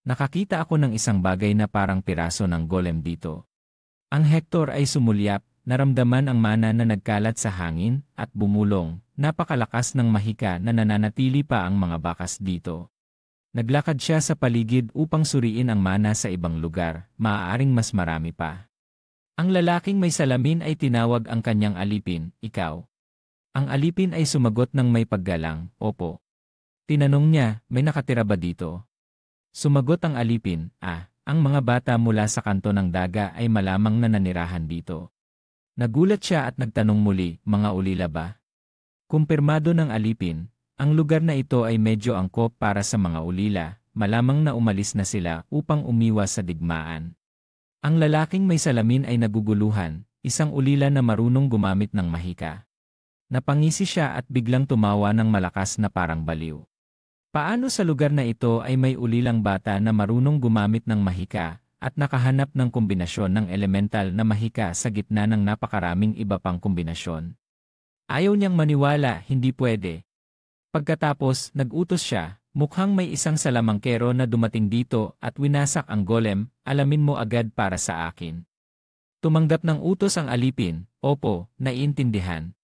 Nakakita ako ng isang bagay na parang piraso ng golem dito. Ang Hector ay sumulyap, naramdaman ang mana na nagkalat sa hangin, at bumulong. Napakalakas ng mahika na nananatili pa ang mga bakas dito. Naglakad siya sa paligid upang suriin ang mana sa ibang lugar, maaaring mas marami pa. Ang lalaking may salamin ay tinawag ang kanyang alipin, ikaw. Ang alipin ay sumagot ng may paggalang, opo. Tinanong niya, may nakatira ba dito? Sumagot ang alipin, ang mga bata mula sa kanto ng daga ay malamang na nanirahan dito. Nagulat siya at nagtanong muli, mga ulila ba? Kumpirmado ng alipin, ang lugar na ito ay medyo angkop para sa mga ulila, malamang na umalis na sila upang umiwas sa digmaan. Ang lalaking may salamin ay naguguluhan, isang ulila na marunong gumamit ng mahika. Napangisi siya at biglang tumawa ng malakas na parang baliw. Paano sa lugar na ito ay may ulilang bata na marunong gumamit ng mahika at nakahanap ng kombinasyon ng elemental na mahika sa gitna ng napakaraming iba pang kombinasyon? Ayaw niyang maniwala, hindi pwede. Pagkatapos, nag-utos siya, mukhang may isang salamangkero na dumating dito at winasak ang golem, alamin mo agad para sa akin. Tumanggap ng utos ang alipin, opo, naiintindihan.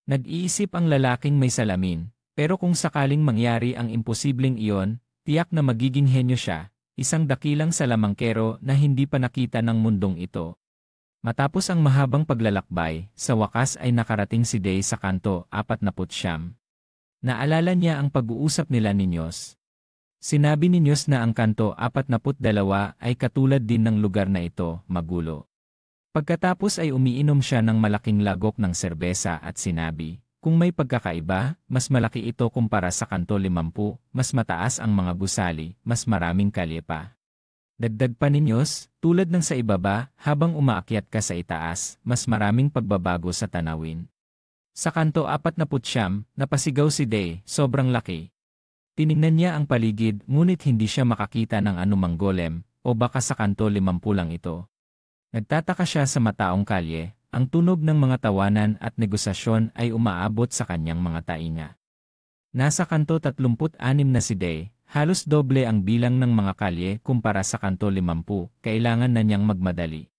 Nag-iisip ang lalaking may salamin. Pero kung sakaling mangyari ang imposibleng iyon, tiyak na magiging henyo siya, isang dakilang salamangkero na hindi pa nakita ng mundong ito. Matapos ang mahabang paglalakbay, sa wakas ay nakarating si Day sa kanto 49. Naalala niya ang pag-uusap nila ni Nyos. Sinabi ni Nyos na ang kanto 42 ay katulad din ng lugar na ito, magulo. Pagkatapos ay umiinom siya ng malaking lagok ng serbesa at sinabi, kung may pagkakaiba, mas malaki ito kumpara sa kanto 50, mas mataas ang mga gusali, mas maraming kalye pa. Dagdag pa ni Nyos, tulad ng sa ibaba, habang umaakyat ka sa itaas, mas maraming pagbabago sa tanawin. Sa kanto 49, napasigaw si Day, sobrang laki. Tinignan niya ang paligid, ngunit hindi siya makakita ng anumang golem, o baka sa kanto 50 lang ito. Nagtataka siya sa mataong kalye. Ang tunog ng mga tawanan at negosasyon ay umaabot sa kanyang mga tainga. Nasa kanto 36 na si Day, halos doble ang bilang ng mga kalye kumpara sa kanto 50, kailangan na niyang magmadali.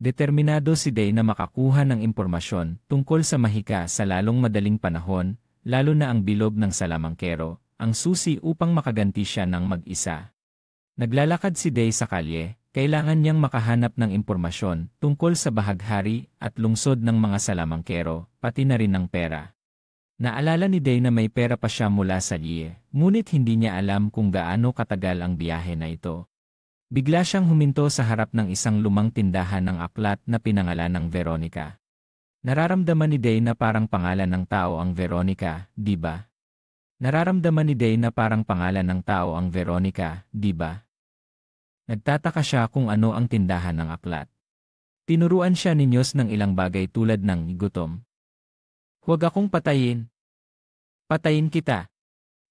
Determinado si Day na makakuha ng impormasyon tungkol sa mahika sa lalong madaling panahon, lalo na ang bilog ng salamangkero, ang susi upang makaganti siya ng mag-isa. Naglalakad si Day sa kalye. Kailangan niyang makahanap ng impormasyon tungkol sa bahaghari at lungsod ng mga salamangkero, pati na rin ng pera. Naalala ni Day na may pera pa siya mula sa Lie, ngunit hindi niya alam kung gaano katagal ang biyahe na ito. Bigla siyang huminto sa harap ng isang lumang tindahan ng aklat na pinangalan ng Veronica. Nararamdaman ni Day na parang pangalan ng tao ang Veronica, di ba? Nararamdaman ni Day na parang pangalan ng tao ang Veronica, di ba? Nagtataka siya kung ano ang tindahan ng aklat. Tinuruan siya ni Nyos ng ilang bagay tulad ng gutom. Huwag akong patayin. Patayin kita.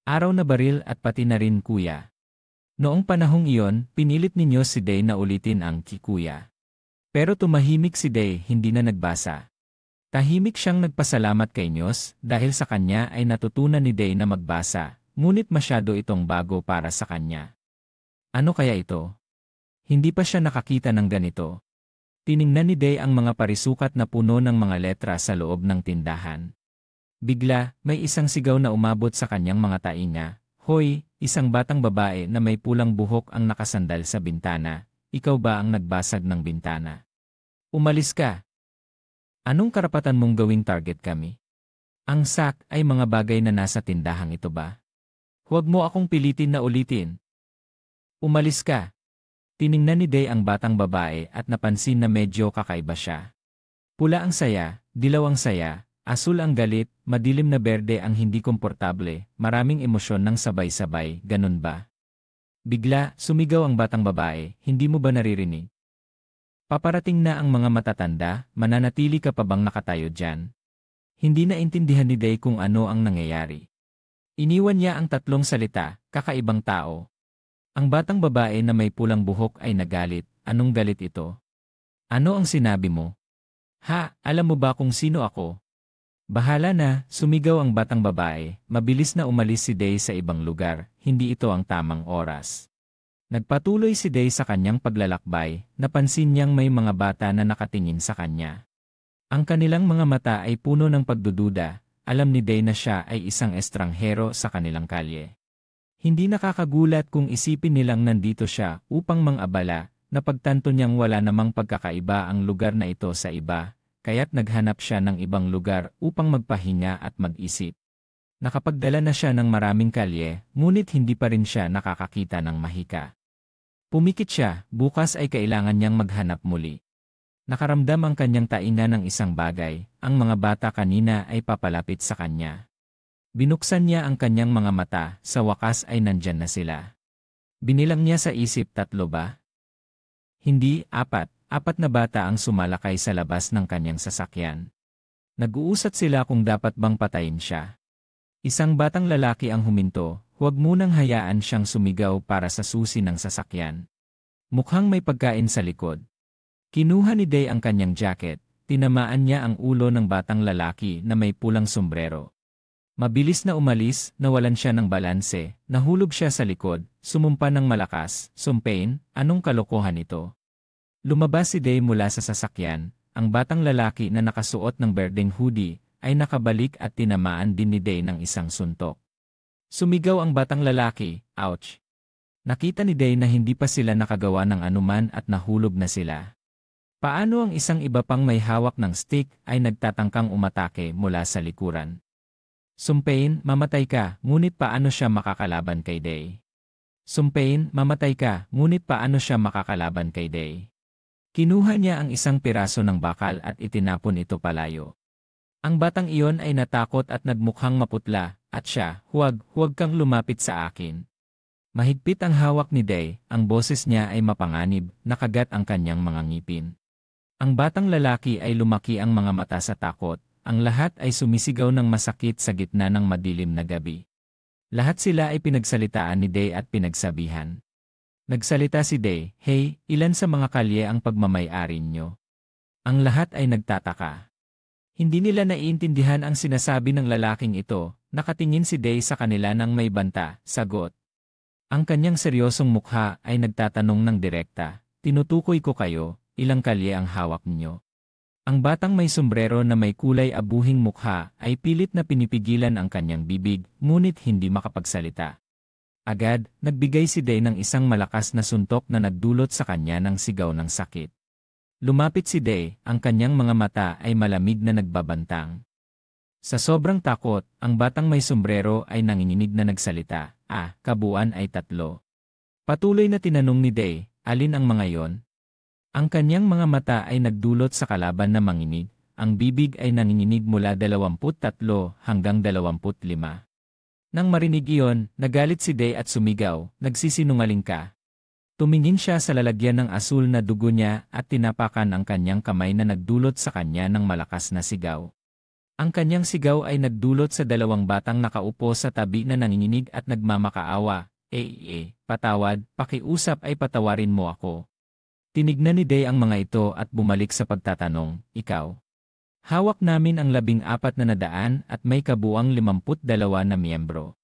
Araw na baril at pati na rin kuya. Noong panahong iyon, pinilit ni Nyos si Day na ulitin ang kikuya. Pero tumahimik si Day, hindi na nagbasa. Tahimik siyang nagpasalamat kay Nyos dahil sa kanya ay natutunan ni Day na magbasa, ngunit masyado itong bago para sa kanya. Ano kaya ito? Hindi pa siya nakakita ng ganito. Tiningnan ni Day ang mga parisukat na puno ng mga letra sa loob ng tindahan. Bigla, may isang sigaw na umabot sa kanyang mga tainga. Hoy, isang batang babae na may pulang buhok ang nakasandal sa bintana. Ikaw ba ang nagbasag ng bintana? Umalis ka. Anong karapatan mong gawing target kami? Ang sak ay mga bagay na nasa tindahang ito ba? Huwag mo akong pilitin na ulitin. Umalis ka. Tiningnan ni Day ang batang babae at napansin na medyo kakaiba siya. Pula ang saya, dilaw ang saya, asul ang galit, madilim na berde ang hindi komportable, maraming emosyon ng sabay-sabay, ganun ba? Bigla, sumigaw ang batang babae, hindi mo ba naririnig? Paparating na ang mga matatanda, mananatili ka pa bang nakatayo dyan? Hindi na intindihan ni Day kung ano ang nangyayari. Iniwan niya ang tatlong salita, kakaibang tao. Ang batang babae na may pulang buhok ay nagalit. Anong galit ito? Ano ang sinabi mo? Ha, alam mo ba kung sino ako? Bahala na, sumigaw ang batang babae. Mabilis na umalis si Day sa ibang lugar. Hindi ito ang tamang oras. Nagpatuloy si Day sa kanyang paglalakbay, napansin niyang may mga bata na nakatingin sa kanya. Ang kanilang mga mata ay puno ng pagdududa, alam ni Day na siya ay isang estranghero sa kanilang kalye. Hindi nakakagulat kung isipin nilang nandito siya upang mangabala, napagtanto niyang wala namang pagkakaiba ang lugar na ito sa iba, kaya't naghanap siya ng ibang lugar upang magpahinga at mag-isip. Nakapagdala na siya ng maraming kalye, ngunit hindi pa rin siya nakakakita ng mahika. Pumikit siya, bukas ay kailangan niyang maghanap muli. Nakaramdam ang kanyang tainga ng isang bagay, ang mga bata kanina ay papalapit sa kanya. Binuksan niya ang kanyang mga mata, sa wakas ay nandyan na sila. Binilang niya sa isip, 3 ba? Hindi, 4. 4 na bata ang sumalakay sa labas ng kanyang sasakyan. Nag-uusat sila kung dapat bang patayin siya. Isang batang lalaki ang huminto, huwag munang hayaan siyang sumigaw para sa susi ng sasakyan. Mukhang may pagkain sa likod. Kinuha ni Day ang kanyang jacket, tinamaan niya ang ulo ng batang lalaki na may pulang sombrero. Mabilis na umalis, nawalan siya ng balanse, nahulog siya sa likod, sumumpa ng malakas, "Sumpain, anong kalokohan ito?" Lumabas si Day mula sa sasakyan, ang batang lalaki na nakasuot ng berdeng hoodie, ay nakabalik at tinamaan din ni Day ng isang suntok. Sumigaw ang batang lalaki, "Ouch!" Nakita ni Day na hindi pa sila nakagawa ng anuman at nahulog na sila. Paano ang isang iba pang may hawak ng stick ay nagtatangkang umatake mula sa likuran? "Sumpain, mamatay ka, ngunit paano siya makakalaban kay Day?" "Sumpain, mamatay ka, ngunit paano siya makakalaban kay Day?" Kinuha niya ang isang piraso ng bakal at itinapon ito palayo. Ang batang iyon ay natakot at nagmukhang maputla, at siya, huwag kang lumapit sa akin." Mahigpit ang hawak ni Day, ang boses niya ay mapanganib, nakagat ang kanyang mga ngipin. Ang batang lalaki ay lumaki ang mga mata sa takot, ang lahat ay sumisigaw ng masakit sa gitna ng madilim na gabi. Lahat sila ay pinagsalitaan ni Day at pinagsabihan. Nagsalita si Day, "Hey, ilan sa mga kalye ang pagmamay-ari nyo?" Ang lahat ay nagtataka. Hindi nila naiintindihan ang sinasabi ng lalaking ito, nakatingin si Day sa kanila ng may banta, sagot. Ang kanyang seryosong mukha ay nagtatanong ng direkta, "Tinutukoy ko kayo, ilang kalye ang hawak niyo?" Ang batang may sombrero na may kulay abuhing mukha ay pilit na pinipigilan ang kanyang bibig, ngunit hindi makapagsalita. Agad, nagbigay si Day ng isang malakas na suntok na nagdulot sa kanya ng sigaw ng sakit. Lumapit si Day, ang kanyang mga mata ay malamig na nagbabantang. Sa sobrang takot, ang batang may sombrero ay nanginginig na nagsalita, kabuuan ay 3. Patuloy na tinanong ni Day, alin ang mga yon? Ang kanyang mga mata ay nagdulot sa kalaban na manginig, ang bibig ay nanginginig mula 23 hanggang 25. Nang marinig iyon, nagalit si Day at sumigaw, "Nagsisinungaling ka." Tumingin siya sa lalagyan ng asul na dugo niya at tinapakan ang kanyang kamay na nagdulot sa kanya ng malakas na sigaw. Ang kanyang sigaw ay nagdulot sa 2 batang nakaupo sa tabi na nanginginig at nagmamakaawa, patawad, pakiusap ay patawarin mo ako." Tinignan ni Day ang mga ito at bumalik sa pagtatanong, "Ikaw?" "Hawak namin ang 14 na nadaan at may kabuang 52 na miyembro."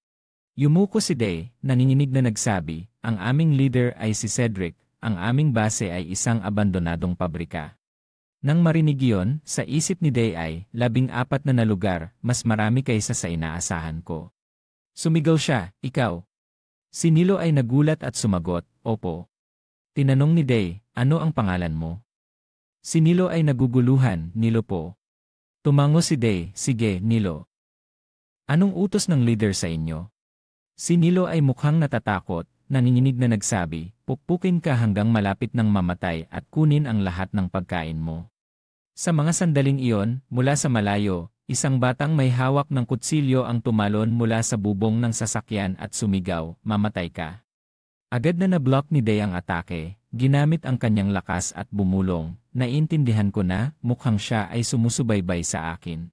Yumuko si Day, nanginginig na nagsabi, "Ang aming leader ay si Cedric, ang aming base ay isang abandonadong pabrika." Nang marinig iyon, sa isip ni Day ay, 14 na lugar, mas marami kaysa sa inaasahan ko. Sumigaw siya, "Ikaw?" Si Nilo ay nagulat at sumagot, "Opo." Tinanong ni Day, "Ano ang pangalan mo?" Si Nilo ay naguguluhan, "Nilo po." Tumango si Day, "Sige, Nilo. Anong utos ng leader sa inyo?" Si Nilo ay mukhang natatakot, nanginginig na nagsabi, "Pukpukin ka hanggang malapit ng mamatay at kunin ang lahat ng pagkain mo." Sa mga sandaling iyon, mula sa malayo, isang batang may hawak ng kutsilyo ang tumalon mula sa bubong ng sasakyan at sumigaw, "Mamatay ka." Agad na na-block ni Day ang atake, ginamit ang kanyang lakas at bumulong, "Naiintindihan ko na, mukhang siya ay sumusubaybay sa akin."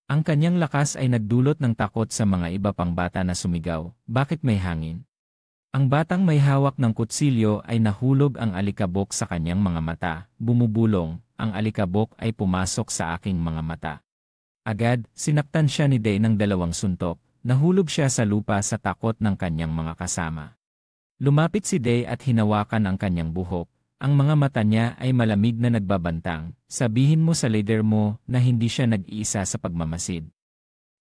Ang kanyang lakas ay nagdulot ng takot sa mga iba pang bata na sumigaw, "Bakit may hangin?" Ang batang may hawak ng kutsilyo ay nahulog ang alikabok sa kanyang mga mata, bumubulong, "Ang alikabok ay pumasok sa aking mga mata." Agad, sinaktan siya ni Day ng 2 suntok, nahulog siya sa lupa sa takot ng kanyang mga kasama. Lumapit si Day at hinawakan ang kanyang buhok. Ang mga mata niya ay malamig na nagbabantang. Sabihin mo sa leader mo na hindi siya nag-iisa sa pagmamasid.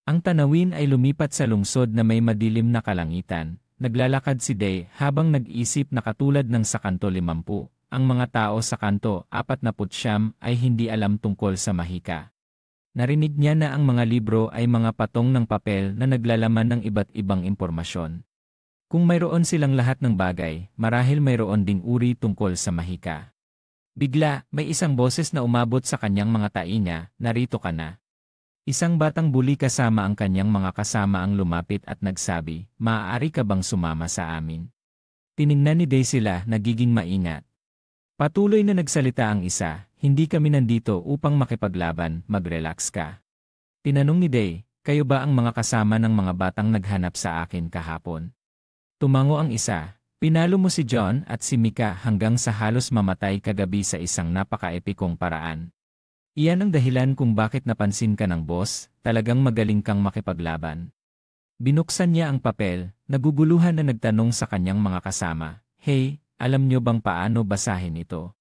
Ang tanawin ay lumipat sa lungsod na may madilim na kalangitan. Naglalakad si Day habang nag-isip na katulad ng sa kanto 50. Ang mga tao sa kanto 49 ay hindi alam tungkol sa mahika. Narinig niya na ang mga libro ay mga patong ng papel na naglalaman ng iba't ibang impormasyon. Kung mayroon silang lahat ng bagay, marahil mayroon ding uri tungkol sa mahika. Bigla, may isang boses na umabot sa kanyang mga tainga, narito ka na. Isang batang buli kasama ang kanyang mga kasama ang lumapit at nagsabi, maaari ka bang sumama sa amin? Tiningnan ni Day sila, nagiging maingat. Patuloy na nagsalita ang isa, hindi kami nandito upang makipaglaban, mag-relax ka. Tinanong ni Day, kayo ba ang mga kasama ng mga batang naghanap sa akin kahapon? Tumango ang isa, pinalo mo si John at si Mika hanggang sa halos mamatay kagabi sa isang napaka-epikong paraan. Iyan ang dahilan kung bakit napansin ka ng boss, talagang magaling kang makipaglaban. Binuksan niya ang papel, naguguluhan na nagtanong sa kanyang mga kasama, hey, alam nyo bang paano basahin ito?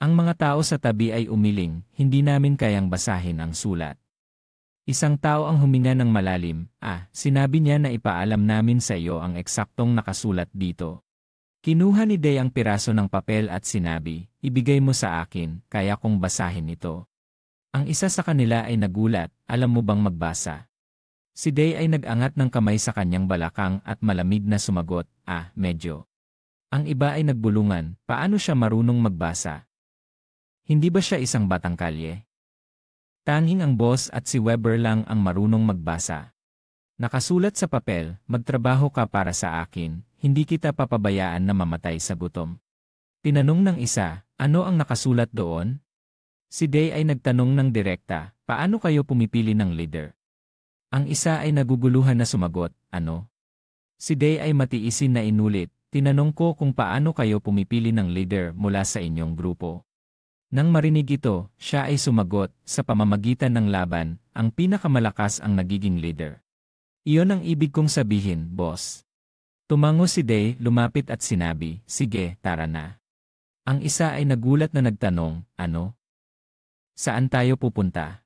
Ang mga tao sa tabi ay umiling, hindi namin kayang basahin ang sulat. Isang tao ang huminga ng malalim, sinabi niya na ipaalam namin sa iyo ang eksaktong nakasulat dito. Kinuha ni Day ang piraso ng papel at sinabi, ibigay mo sa akin, kaya kong basahin ito. Ang isa sa kanila ay nagulat, alam mo bang magbasa? Si Day ay nag-angat ng kamay sa kanyang balakang at malamig na sumagot, medyo. Ang iba ay nagbulungan, paano siya marunong magbasa? Hindi ba siya isang batang kalye? Tanging ang boss at si Weber lang ang marunong magbasa. Nakasulat sa papel, magtrabaho ka para sa akin, hindi kita papabayaan na mamatay sa gutom. Tinanong ng isa, ano ang nakasulat doon? Si Day ay nagtanong ng direkta, paano kayo pumipili ng leader? Ang isa ay naguguluhan na sumagot, ano? Si Day ay matiisin na inulit, tinanong ko kung paano kayo pumipili ng leader mula sa inyong grupo. Nang marinig ito, siya ay sumagot, sa pamamagitan ng laban, ang pinakamalakas ang nagiging leader. Iyon ang ibig kong sabihin, boss. Tumango si Day, lumapit at sinabi, sige, tara na. Ang isa ay nagulat na nagtanong, ano? Saan tayo pupunta?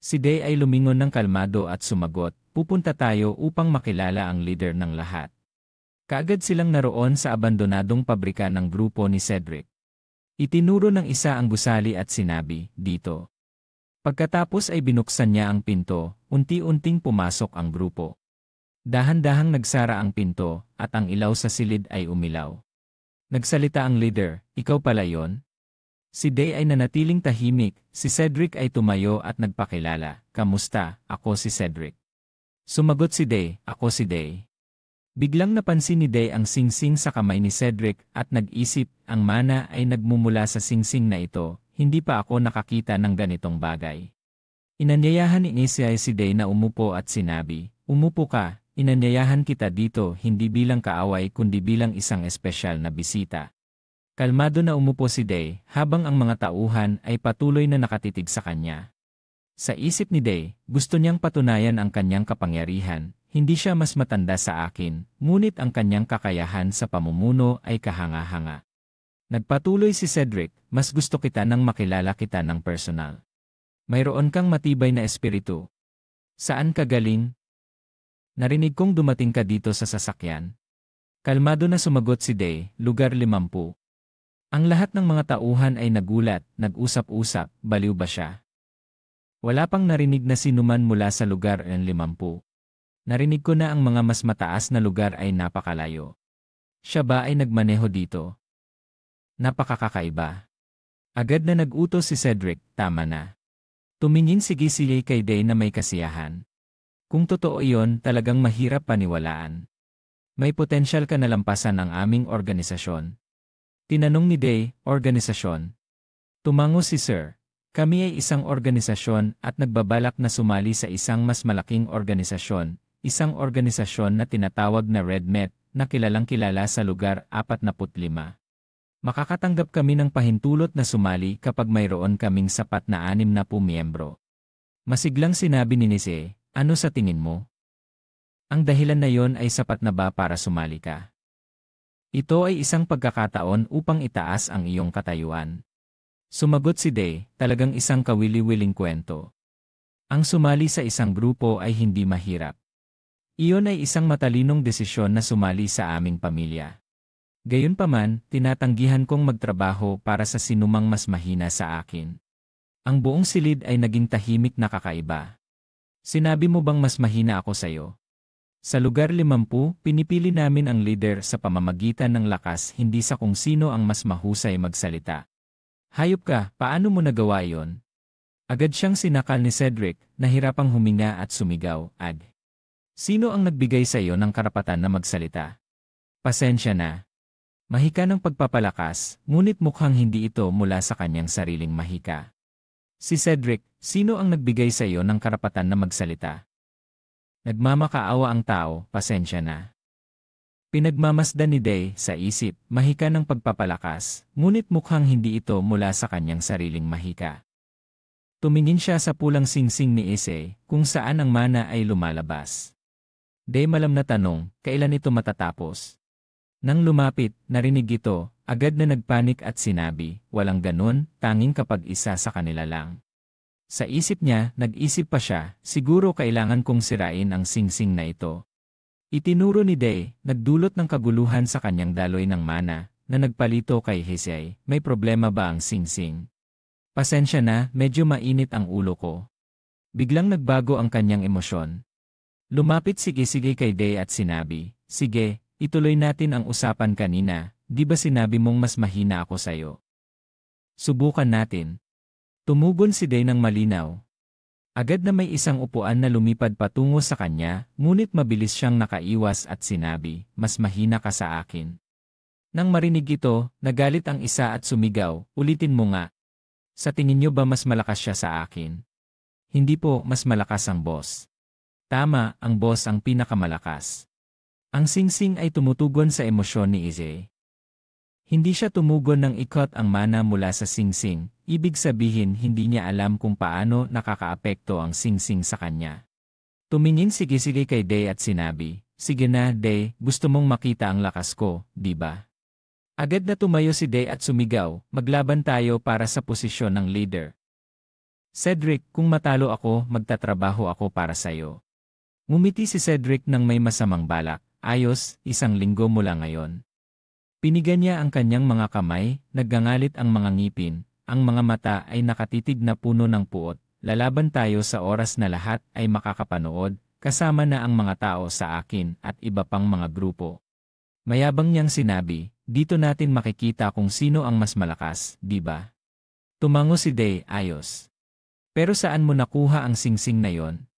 Si Day ay lumingon ng kalmado at sumagot, pupunta tayo upang makilala ang leader ng lahat. Kaagad silang naroon sa abandonadong pabrika ng grupo ni Cedric. Itinuro ng isa ang gusali at sinabi, dito. Pagkatapos ay binuksan niya ang pinto, unti-unting pumasok ang grupo. Dahan-dahang nagsara ang pinto, at ang ilaw sa silid ay umilaw. Nagsalita ang leader, ikaw pala yon? Si Day ay nanatiling tahimik, si Cedric ay tumayo at nagpakilala, kamusta, ako si Cedric. Sumagot si Day, ako si Day. Biglang napansin ni Day ang singsing sa kamay ni Cedric at nag-isip, ang mana ay nagmumula sa singsing na ito, hindi pa ako nakakita ng ganitong bagay. Inanyayahan ni Isay si Day na umupo at sinabi, umupo ka, inanyayahan kita dito hindi bilang kaaway kundi bilang isang espesyal na bisita. Kalmado na umupo si Day habang ang mga tauhan ay patuloy na nakatitig sa kanya. Sa isip ni Day, gusto niyang patunayan ang kanyang kapangyarihan. Hindi siya mas matanda sa akin, ngunit ang kanyang kakayahan sa pamumuno ay kahanga-hanga. Nagpatuloy si Cedric, mas gusto kita nang makilala kita ng personal. Mayroon kang matibay na espiritu. Saan ka galing? Narinig kong dumating ka dito sa sasakyan. Kalmado na sumagot si Day, lugar 50. Ang lahat ng mga tauhan ay nagulat, nag-usap-usap, baliw ba siya? Wala pang narinig na sinuman mula sa lugar ng 50. Narinig ko na ang mga mas mataas na lugar ay napakalayo. Siya ba ay nagmaneho dito? Napakakakaiba. Agad na nag-utos si Cedric, tama na. Tumingin si Gisile kay Day na may kasiyahan. Kung totoo iyon, talagang mahirap paniwalaan. May potensyal ka na lampasan ang aming organisasyon. Tinanong ni Day, organisasyon. Tumango si Sir. Kami ay isang organisasyon at nagbabalak na sumali sa isang mas malaking organisasyon. Isang organisasyon na tinatawag na RedMet na kilalang-kilala sa lugar 45. Makakatanggap kami ng pahintulot na sumali kapag mayroon kaming sapat na 60 miyembro. Masiglang sinabi ni Nise, ano sa tingin mo? Ang dahilan na yon ay sapat na ba para sumali ka? Ito ay isang pagkakataon upang itaas ang iyong katayuan. Sumagot si Day, talagang isang kawili-wiling kwento. Ang sumali sa isang grupo ay hindi mahirap. Iyon ay isang matalinong desisyon na sumali sa aming pamilya. Gayunpaman, tinatanggihan kong magtrabaho para sa sinumang mas mahina sa akin. Ang buong silid ay naging tahimik na kakaiba. Sinabi mo bang mas mahina ako sa'yo? Sa lugar 50, pinipili namin ang leader sa pamamagitan ng lakas, hindi sa kung sino ang mas mahusay magsalita. Hayop ka, paano mo nagawa iyon? Agad siyang sinakal ni Cedric, nahirapang huminga at sumigaw, "Ag! Sino ang nagbigay sa iyo ng karapatan na magsalita?" Pasensya na. Mahika ng pagpapalakas, ngunit mukhang hindi ito mula sa kanyang sariling mahika. Si Cedric, sino ang nagbigay sa iyo ng karapatan na magsalita? Nagmamakaawa ang tao, pasensya na. Pinagmamasdan ni Day sa isip, mahika ng pagpapalakas, ngunit mukhang hindi ito mula sa kanyang sariling mahika. Tumingin siya sa pulang singsing ni Issei, kung saan ang mana ay lumalabas. Day malam na tanong, kailan ito matatapos? Nang lumapit, narinig ito, agad na nagpanik at sinabi, walang ganun, tanging kapag isa sa kanila lang. Sa isip niya, nag-isip pa siya, siguro kailangan kong sirain ang singsing na ito. Itinuro ni Day, nagdulot ng kaguluhan sa kanyang daloy ng mana, na nagpalito kay Issei, may problema ba ang singsing? Pasensya na, medyo mainit ang ulo ko. Biglang nagbago ang kanyang emosyon. Lumapit sige-sige kay Day at sinabi, sige, ituloy natin ang usapan kanina, di ba sinabi mong mas mahina ako sa'yo? Subukan natin. Tumugon si Day ng malinaw. Agad na may isang upuan na lumipad patungo sa kanya, ngunit mabilis siyang nakaiwas at sinabi, mas mahina ka sa akin. Nang marinig ito, nagalit ang isa at sumigaw, ulitin mo nga. Sa tingin niyo ba mas malakas siya sa akin? Hindi po, mas malakas ang boss. Tama, ang boss ang pinakamalakas. Ang singsing ay tumutugon sa emosyon ni Issei. Hindi siya tumugon nang ikot ang mana mula sa singsing, ibig sabihin hindi niya alam kung paano nakakaapekto ang singsing sa kanya. Tumingin sige-sige kay Day at sinabi, sige na Day, gusto mong makita ang lakas ko, di ba? Agad na tumayo si Day at sumigaw, maglaban tayo para sa posisyon ng leader. Cedric, kung matalo ako, magtatrabaho ako para sa'yo. Ngumiti si Cedric nang may masamang balak. Ayos, 1 linggo mula ngayon. Pinigan niya ang kanyang mga kamay, naggangalit ang mga ngipin, ang mga mata ay nakatitig na puno ng puot. Lalaban tayo sa oras na lahat ay makakapanood, kasama na ang mga tao sa akin at iba pang mga grupo. Mayabang niyang sinabi, dito natin makikita kung sino ang mas malakas, di ba? Tumango si Day, ayos. Pero saan mo nakuha ang singsing na yon?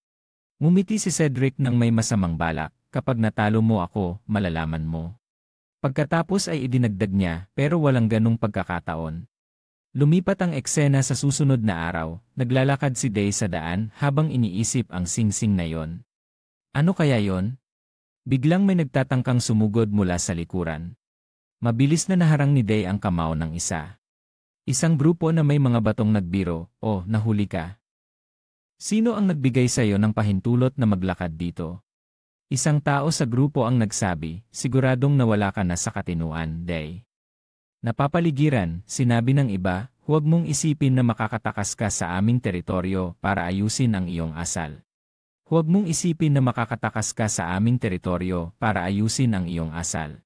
Ngumiti si Cedric nang may masamang balak. Kapag natalo mo ako, malalaman mo. Pagkatapos ay idinagdag niya, pero walang ganong pagkakataon. Lumipat ang eksena sa susunod na araw, naglalakad si Day sa daan habang iniisip ang singsing na yon. Ano kaya yon? Biglang may nagtatangkang sumugod mula sa likuran. Mabilis na naharang ni Day ang kamao ng isa. Isang grupo na may mga batong nagbiro, oh, nahuli ka. Sino ang nagbigay sa iyo ng pahintulot na maglakad dito? Isang tao sa grupo ang nagsabi, siguradong nawala ka na sa katinuan, Day. Napapaligiran, sinabi ng iba, huwag mong isipin na makakatakas ka sa aming teritoryo para ayusin ang iyong asal. Huwag mong isipin na makakatakas ka sa aming teritoryo para ayusin ang iyong asal.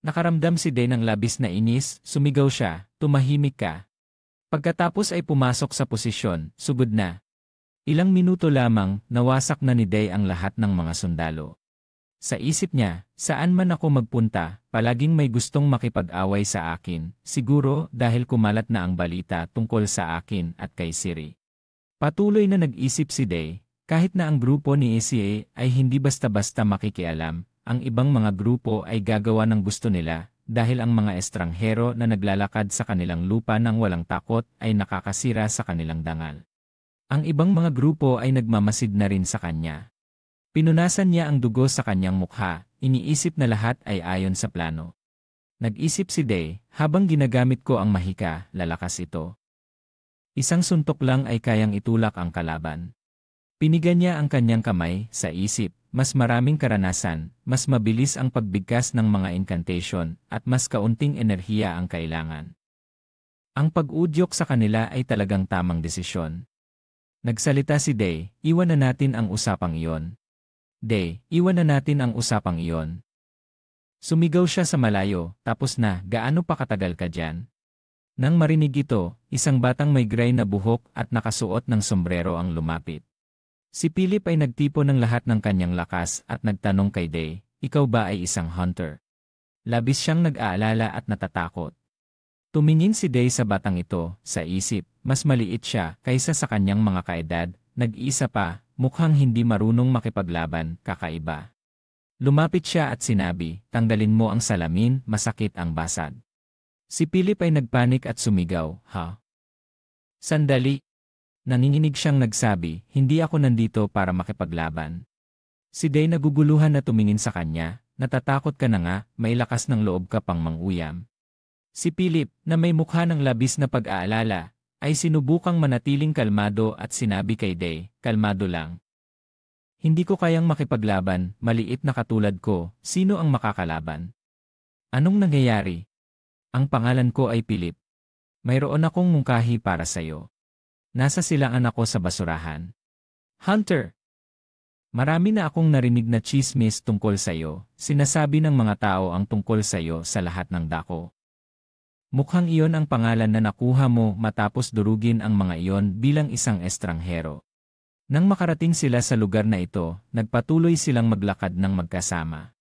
Nakaramdam si Day ng labis na inis, sumigaw siya, tumahimik ka. Pagkatapos ay pumasok sa posisyon, sugod na. Ilang minuto lamang, nawasak na ni Day ang lahat ng mga sundalo. Sa isip niya, saan man ako magpunta, palaging may gustong makipag-away sa akin, siguro dahil kumalat na ang balita tungkol sa akin at kay Siri. Patuloy na nag-isip si Day, kahit na ang grupo ni Issei ay hindi basta-basta makikialam, ang ibang mga grupo ay gagawa ng gusto nila, dahil ang mga estranghero na naglalakad sa kanilang lupa ng walang takot ay nakakasira sa kanilang dangal. Ang ibang mga grupo ay nagmamasid na rin sa kanya. Pinunasan niya ang dugo sa kanyang mukha, iniisip na lahat ay ayon sa plano. Nag-isip si Day, habang ginagamit ko ang mahika, lalakas ito. Isang suntok lang ay kayang itulak ang kalaban. Piniga niya ang kanyang kamay sa isip, mas maraming karanasan, mas mabilis ang pagbigkas ng mga incantation, at mas kaunting enerhiya ang kailangan. Ang pag-udyok sa kanila ay talagang tamang desisyon. Nagsalita si Day, iwan na natin ang usapang iyon. Day, iwan na natin ang usapang iyon. Sumigaw siya sa malayo, tapos na, gaano pa katagal ka dyan? Nang marinig ito, isang batang may gray na buhok at nakasuot ng sombrero ang lumapit. Si Philip ay nagtipo ng lahat ng kanyang lakas at nagtanong kay Day, ikaw ba ay isang hunter? Labis siyang nag-aalala at natatakot. Tumingin si Day sa batang ito, sa isip, mas maliit siya kaysa sa kanyang mga kaedad, nag-iisa pa, mukhang hindi marunong makipaglaban, kakaiba. Lumapit siya at sinabi, tanggalin mo ang salamin, masakit ang basag. Si Philip ay nagpanik at sumigaw, ha? Sandali. Nanginginig siyang nagsabi, hindi ako nandito para makipaglaban. Si Day naguguluhan na tumingin sa kanya, natatakot ka na nga, may lakas ng loob ka pang manguyam. Si Philip, na may mukha ng labis na pag-aalala, ay sinubukang manatiling kalmado at sinabi kay Day, kalmado lang. Hindi ko kayang makipaglaban, maliit na katulad ko, sino ang makakalaban? Anong nangyayari? Ang pangalan ko ay Philip. Mayroon akong mungkahi para sa'yo. Nasa silangan ako sa basurahan. Hunter! Marami na akong narinig na chismis tungkol sa'yo, sinasabi ng mga tao ang tungkol sa'yo sa lahat ng dako. Mukhang iyon ang pangalan na nakuha mo matapos durugin ang mga iyon bilang isang estranghero. Nang makarating sila sa lugar na ito, nagpatuloy silang maglakad ng magkasama.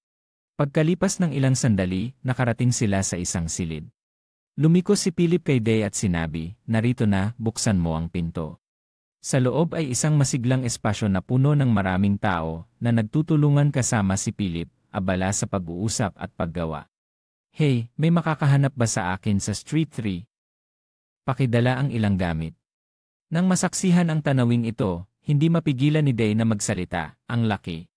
Pagkalipas ng ilang sandali, nakarating sila sa isang silid. Lumiko si Philip kay Day at sinabi, narito na, buksan mo ang pinto. Sa loob ay isang masiglang espasyo na puno ng maraming tao na nagtutulungan kasama si Philip, abala sa pag-uusap at paggawa. Hey, may makakahanap ba sa akin sa Street 3? Pakidala ang ilang gamit. Nang masaksihan ang tanawing ito, hindi mapigilan ni Day na magsalita, ang laki.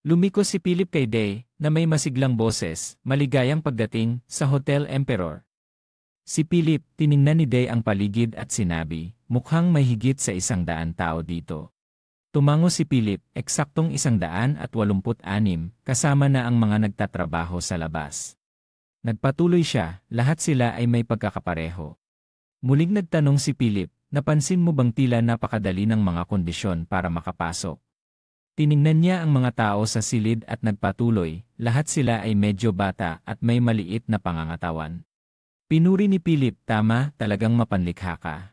Lumiko si Philip kay Day, na may masiglang boses, maligayang pagdating, sa Hotel Emperor. Si Philip, tiningnan ni Day ang paligid at sinabi, mukhang may higit sa 100 tao dito. Tumango si Philip, eksaktong 186, kasama na ang mga nagtatrabaho sa labas. Nagpatuloy siya, lahat sila ay may pagkakapareho. Muling nagtanong si Philip, napansin mo bang tila napakadali ng mga kondisyon para makapasok? Tiningnan niya ang mga tao sa silid at nagpatuloy, lahat sila ay medyo bata at may maliit na pangangatawan. Pinuri ni Philip, tama, talagang mapanlikha ka.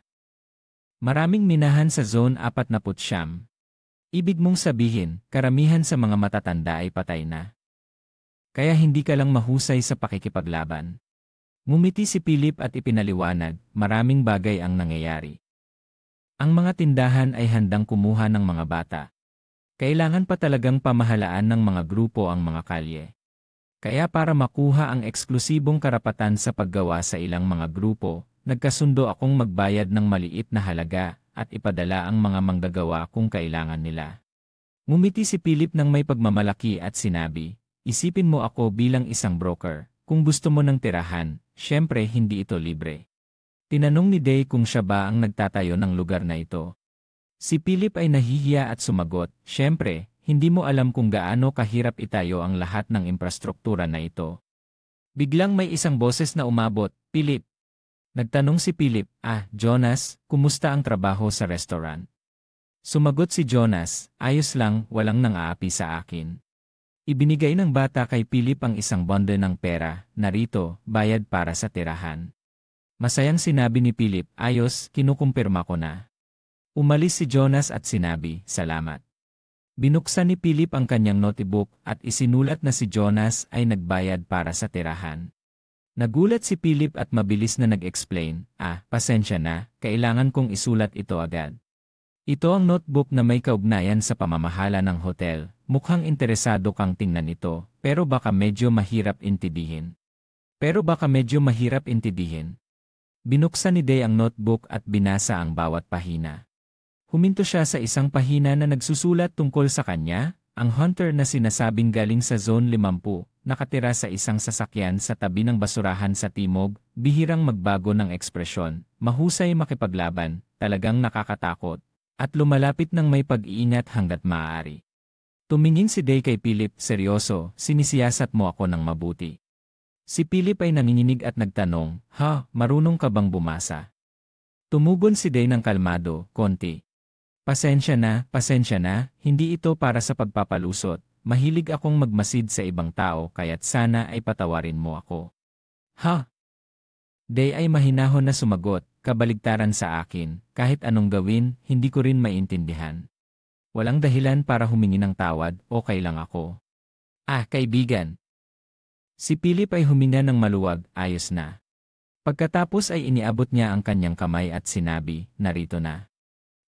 Maraming minahan sa Zone 49. Ibig mong sabihin, karamihan sa mga matatanda ay patay na. Kaya hindi ka lang mahusay sa pakikipaglaban. Ngumiti si Philip at ipinaliwanag, maraming bagay ang nangyayari. Ang mga tindahan ay handang kumuha ng mga bata. Kailangan pa talagang pamahalaan ng mga grupo ang mga kalye. Kaya para makuha ang eksklusibong karapatan sa paggawa sa ilang mga grupo, nagkasundo akong magbayad ng maliit na halaga at ipadala ang mga manggagawa kung kailangan nila. Ngumiti si Philip ng may pagmamalaki at sinabi, isipin mo ako bilang isang broker, kung gusto mo ng tirahan, syempre hindi ito libre. Tinanong ni Day kung siya ba ang nagtatayo ng lugar na ito. Si Philip ay nahihiya at sumagot, syempre, hindi mo alam kung gaano kahirap itayo ang lahat ng infrastruktura na ito. Biglang may isang boses na umabot, Philip. Nagtanong si Philip, Jonas, kumusta ang trabaho sa restaurant? Sumagot si Jonas, ayos lang, walang nang-aapi sa akin. Ibinigay ng bata kay Philip ang isang bonde ng pera, narito, bayad para sa tirahan. Masayang sinabi ni Philip, ayos, kinukumpirma ko na. Umalis si Jonas at sinabi, salamat. Binuksan ni Philip ang kanyang notebook at isinulat na si Jonas ay nagbayad para sa tirahan. Nagulat si Philip at mabilis na nag-explain, pasensya na, kailangan kong isulat ito agad. Ito ang notebook na may kaugnayan sa pamamahala ng hotel, mukhang interesado kang tingnan ito, pero baka medyo mahirap intindihin. Binuksan ni Day ang notebook at binasa ang bawat pahina. Huminto siya sa isang pahina na nagsusulat tungkol sa kanya, ang hunter na sinasabing galing sa Zone 50, nakatira sa isang sasakyan sa tabi ng basurahan sa timog, bihirang magbago ng ekspresyon, mahusay makipaglaban, talagang nakakatakot. At lumalapit ng may pag-iingat hanggat maaari. Tumingin si Day kay Philip, seryoso, sinisiyasat mo ako ng mabuti. Si Philip ay nanginginig at nagtanong, marunong ka bang bumasa? Tumugon si Day ng kalmado, konti. Pasensya na, hindi ito para sa pagpapalusot. Mahilig akong magmasid sa ibang tao kaya't sana ay patawarin mo ako. Day ay mahinahon na sumagot, kabaligtaran sa akin, kahit anong gawin, hindi ko rin maintindihan. Walang dahilan para humingi ng tawad, okay lang ako. Kaibigan. Si Philip ay huminga ng maluwag, ayos na. Pagkatapos ay iniabot niya ang kanyang kamay at sinabi, narito na.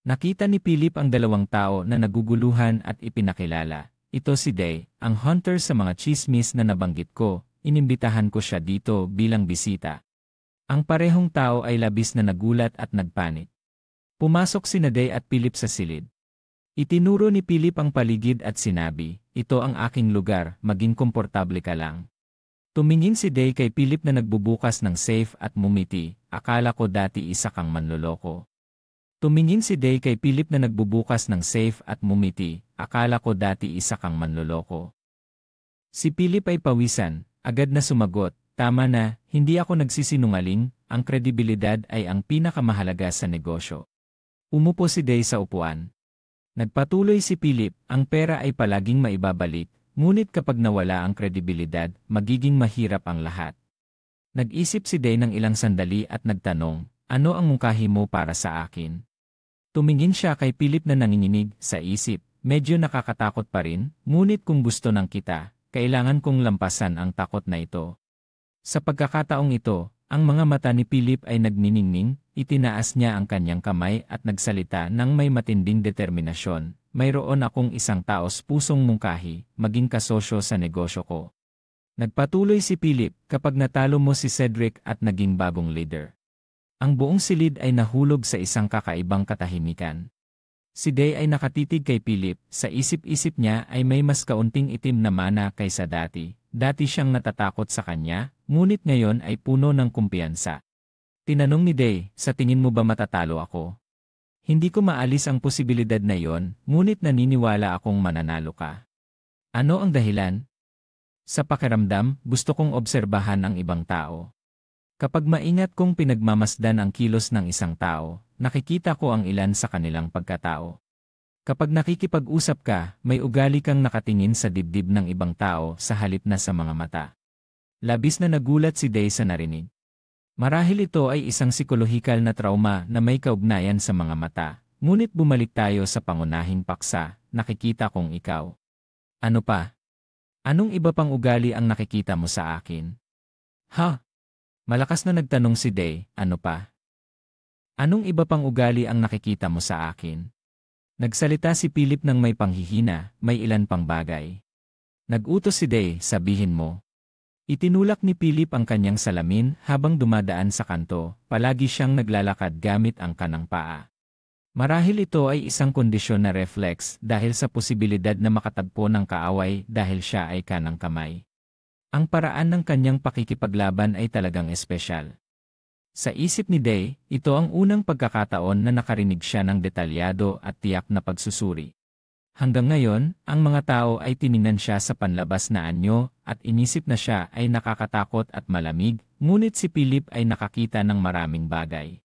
Nakita ni Philip ang dalawang tao na naguguluhan at ipinakilala. Ito si Day, ang hunter sa mga chismis na nabanggit ko, inimbitahan ko siya dito bilang bisita. Ang parehong tao ay labis na nagulat at nagpanik. Pumasok sina Day at Philip sa silid. Itinuro ni Philip ang paligid at sinabi, ito ang aking lugar, maging komportable ka lang. Tumingin si Day kay Philip na nagbubukas ng safe at mumiti, akala ko dati isa kang manloloko. Tumingin si Day kay Philip na nagbubukas ng safe at mumiti, akala ko dati isa kang manloloko. Si Philip ay pawisan, agad na sumagot, tama na, hindi ako nagsisinungaling, ang kredibilidad ay ang pinakamahalaga sa negosyo. Umupo si Day sa upuan. Nagpatuloy si Philip, ang pera ay palaging maibabalik, ngunit kapag nawala ang kredibilidad, magiging mahirap ang lahat. Nag-isip si Day ng ilang sandali at nagtanong, ano ang mungkahi mo para sa akin? Tumingin siya kay Philip na nanginginig sa isip, medyo nakakatakot pa rin, ngunit kung gusto ng kita, kailangan kong lampasan ang takot na ito. Sa pagkakataong ito, ang mga mata ni Philip ay nagniningning, itinaas niya ang kanyang kamay at nagsalita ng may matinding determinasyon, mayroon akong isang taos pusong mungkahi, maging kasosyo sa negosyo ko. Nagpatuloy si Philip, kapag natalo mo si Cedric at naging bagong leader. Ang buong silid ay nahulog sa isang kakaibang katahimikan. Si Day ay nakatitig kay Philip, sa isip-isip niya ay may mas kaunting itim na mana kaysa dati. Dati siyang natatakot sa kanya, ngunit ngayon ay puno ng kumpiyansa. Tinanong ni Day, sa tingin mo ba matatalo ako? Hindi ko maalis ang posibilidad na yon, ngunit naniniwala akong mananalo ka. Ano ang dahilan? Sa pakiramdam, gusto kong obserbahan ang ibang tao. Kapag maingat kong pinagmamasdan ang kilos ng isang tao, nakikita ko ang ilan sa kanilang pagkatao. Kapag nakikipag-usap ka, may ugali kang nakatingin sa dibdib ng ibang tao sa halip na sa mga mata. Labis na nagulat si Day sa narinig. Marahil ito ay isang psikolohikal na trauma na may kaugnayan sa mga mata, ngunit bumalik tayo sa pangunahing paksa, nakikita kong ikaw. Ano pa? Anong iba pang ugali ang nakikita mo sa akin? Malakas na nagtanong si Day, ano pa? Anong iba pang ugali ang nakikita mo sa akin? Nagsalita si Philip ng may panghihina, may ilan pang bagay. Nag-utos si Day, sabihin mo. Itinulak ni Philip ang kanyang salamin habang dumadaan sa kanto, palagi siyang naglalakad gamit ang kanang paa. Marahil ito ay isang kondisyon na reflex dahil sa posibilidad na makatagpo ng kaaway dahil siya ay kanang kamay. Ang paraan ng kanyang pakikipaglaban ay talagang espesyal. Sa isip ni Day, ito ang unang pagkakataon na nakarinig siya ng detalyado at tiyak na pagsusuri. Hanggang ngayon, ang mga tao ay tiningnan siya sa panlabas na anyo at inisip na siya ay nakakatakot at malamig, ngunit si Philip ay nakakita ng maraming bagay.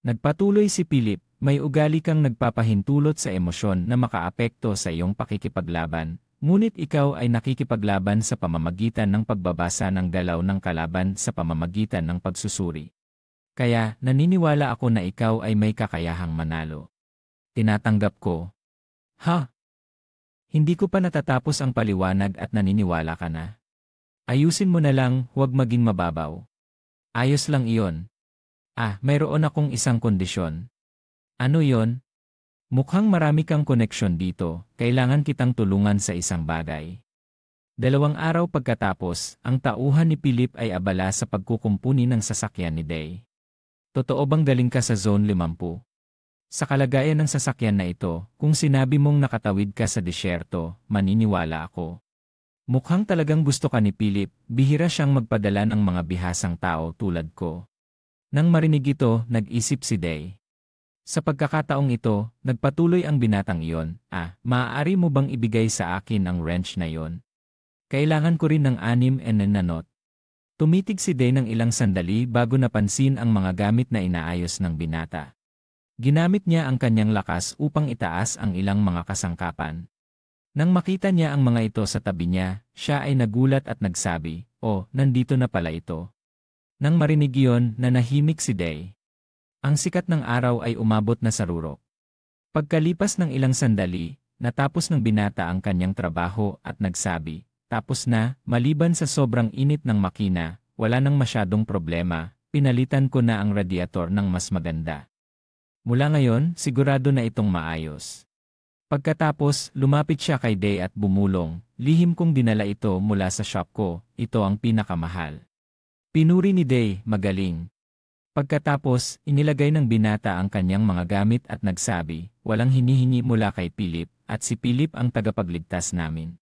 Nagpatuloy si Philip, may ugali kang nagpapahintulot sa emosyon na makaapekto sa iyong pakikipaglaban. Ngunit ikaw ay nakikipaglaban sa pamamagitan ng pagbabasa ng galaw ng kalaban sa pamamagitan ng pagsusuri. Kaya, naniniwala ako na ikaw ay may kakayahang manalo. Tinatanggap ko. Hindi ko pa natatapos ang paliwanag at naniniwala ka na. Ayusin mo na lang, huwag maging mababaw. Ayos lang iyon. Mayroon akong isang kondisyon. Ano yon? Mukhang marami kang koneksyon dito, kailangan kitang tulungan sa isang bagay. 2 araw pagkatapos, ang tauhan ni Philip ay abala sa pagkukumpuni ng sasakyan ni Day. Totoo bang galing ka sa Zone 50? Sa kalagayan ng sasakyan na ito, kung sinabi mong nakatawid ka sa disyerto, maniniwala ako. Mukhang talagang gusto ka ni Philip, bihira siyang magpadala ng mga bihasang tao tulad ko. Nang marinig ito, nag-isip si Day. Sa pagkakataong ito, nagpatuloy ang binatang iyon, maaari mo bang ibigay sa akin ang wrench na iyon? Kailangan ko rin ng 6 na not. Tumitig si Day ng ilang sandali bago napansin ang mga gamit na inaayos ng binata. Ginamit niya ang kanyang lakas upang itaas ang ilang mga kasangkapan. Nang makita niya ang mga ito sa tabi niya, siya ay nagulat at nagsabi, "Oh, nandito na pala ito." Nang marinig iyon, nanahimik si Day. Ang sikat ng araw ay umabot na sa rurok. Pagkalipas ng ilang sandali, natapos ng binata ang kanyang trabaho at nagsabi, "Tapos na, maliban sa sobrang init ng makina, wala nang masyadong problema, pinalitan ko na ang radiator ng mas maganda. Mula ngayon, sigurado na itong maayos." Pagkatapos, lumapit siya kay Day at bumulong, "Lihim kong dinala ito mula sa shop ko, ito ang pinakamahal." Pinuri ni Day, "Magaling." Pagkatapos, inilagay ng binata ang kanyang mga gamit at nagsabi, "Walang hinihingi mula kay Philip, at si Philip ang tagapagligtas namin."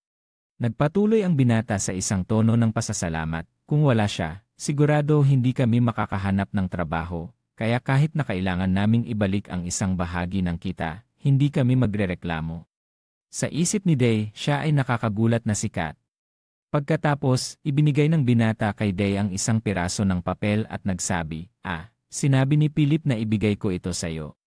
Nagpatuloy ang binata sa isang tono ng pasasalamat, "Kung wala siya, sigurado hindi kami makakahanap ng trabaho, kaya kahit na kailangan naming ibalik ang isang bahagi ng kita, hindi kami magrereklamo." Sa isip ni Day, siya ay nakakagulat na sikat. Pagkatapos, ibinigay ng binata kay Day ang isang piraso ng papel at nagsabi, sinabi ni Philip na ibigay ko ito sa iyo."